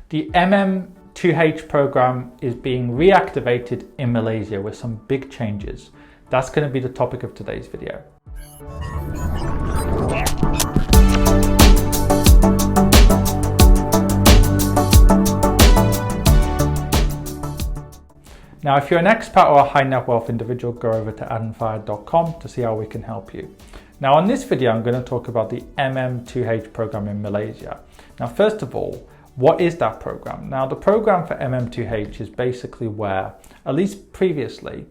The MM2H program is being reactivated in Malaysia with some big changes. That's going to be the topic of today's video. Now, if you're an expat or a high net wealth individual, go over to infuriated.com to see how we can help you. Now, on this video, I'm going to talk about the MM2H program in Malaysia. Now, first of all, what is that program? Now, the program for MM2H is basically where, at least previously,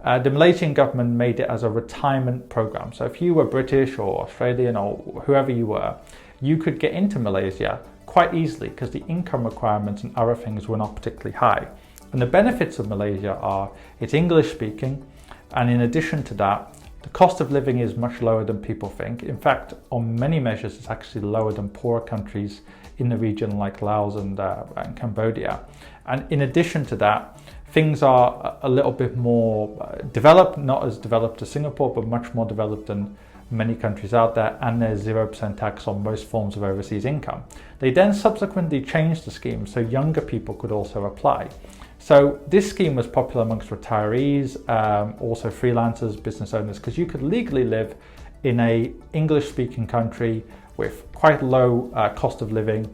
the Malaysian government made it as a retirement program. So if you were British or Australian or whoever you were, you could get into Malaysia quite easily because the income requirements and other things were not particularly high. And the benefits of Malaysia are it's English speaking, and in addition to that, the cost of living is much lower than people think. In fact, on many measures, it's actually lower than poorer countries in the region like Laos and Cambodia. And in addition to that, things are a little bit more developed, not as developed as Singapore, but much more developed than many countries out there, and there's 0% tax on most forms of overseas income. They then subsequently changed the scheme so younger people could also apply. So this scheme was popular amongst retirees, also freelancers, business owners, because you could legally live in a English-speaking country with quite low cost of living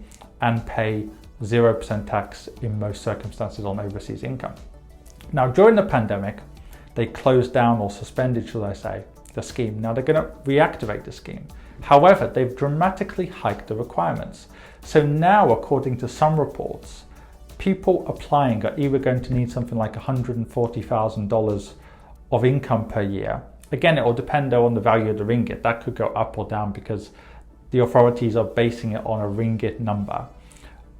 and pay 0% tax in most circumstances on overseas income. Now, during the pandemic, they closed down or suspended, should I say, the scheme. Now they're going to reactivate the scheme. However, they've dramatically hiked the requirements. So now, according to some reports, people applying are either going to need something like $140,000 of income per year. Again, it will depend on the value of the ringgit. That could go up or down because the authorities are basing it on a ringgit number.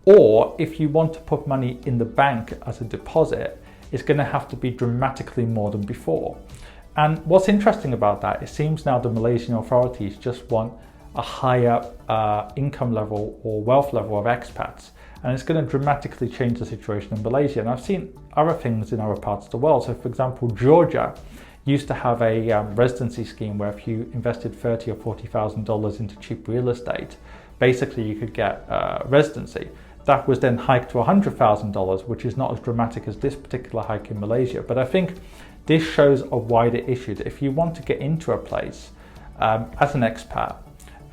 Or if you want to put money in the bank as a deposit, it's going to have to be dramatically more than before. And what's interesting about that, it seems now the Malaysian authorities just want a higher income level or wealth level of expats. And it's going to dramatically change the situation in Malaysia. And I've seen other things in other parts of the world. So for example, Georgia used to have a residency scheme where if you invested $30,000 or $40,000 into cheap real estate, basically you could get residency. That was then hiked to $100,000, which is not as dramatic as this particular hike in Malaysia. But I think this shows a wider issue that if you want to get into a place as an expat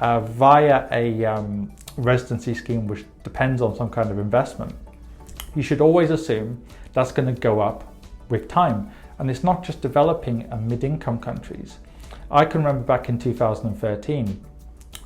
via a residency scheme, which depends on some kind of investment, you should always assume that's going to go up with time. And it's not just developing and mid-income countries. I can remember back in 2013,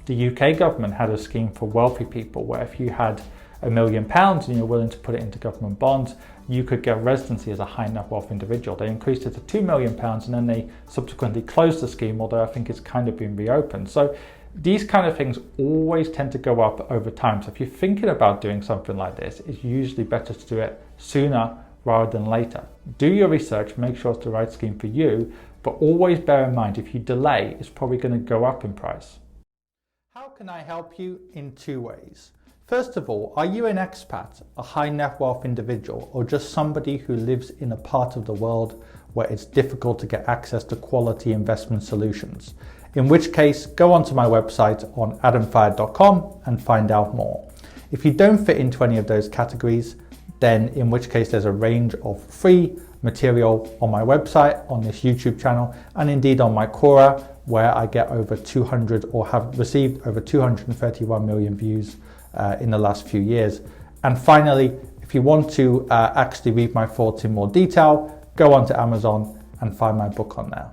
the UK government had a scheme for wealthy people where if you had £1 million and you're willing to put it into government bonds, you could get residency as a high net wealth individual. They increased it to £2 million and then they subsequently closed the scheme, although I think it's kind of been reopened. So these kind of things always tend to go up over time. So if you're thinking about doing something like this, it's usually better to do it sooner rather than later. Do your research, make sure it's the right scheme for you, but always bear in mind if you delay, it's probably going to go up in price. How can I help you? In two ways. First of all, are you an expat, a high net wealth individual, or just somebody who lives in a part of the world where it's difficult to get access to quality investment solutions? In which case, go onto my website on infuriated.com and find out more. If you don't fit into any of those categories, then in which case there's a range of free material on my website, on this YouTube channel, and indeed on my Quora, where I get over 200 or have received over 231 million views in the last few years. And finally, if you want to actually read my thoughts in more detail, go onto Amazon and find my book on there.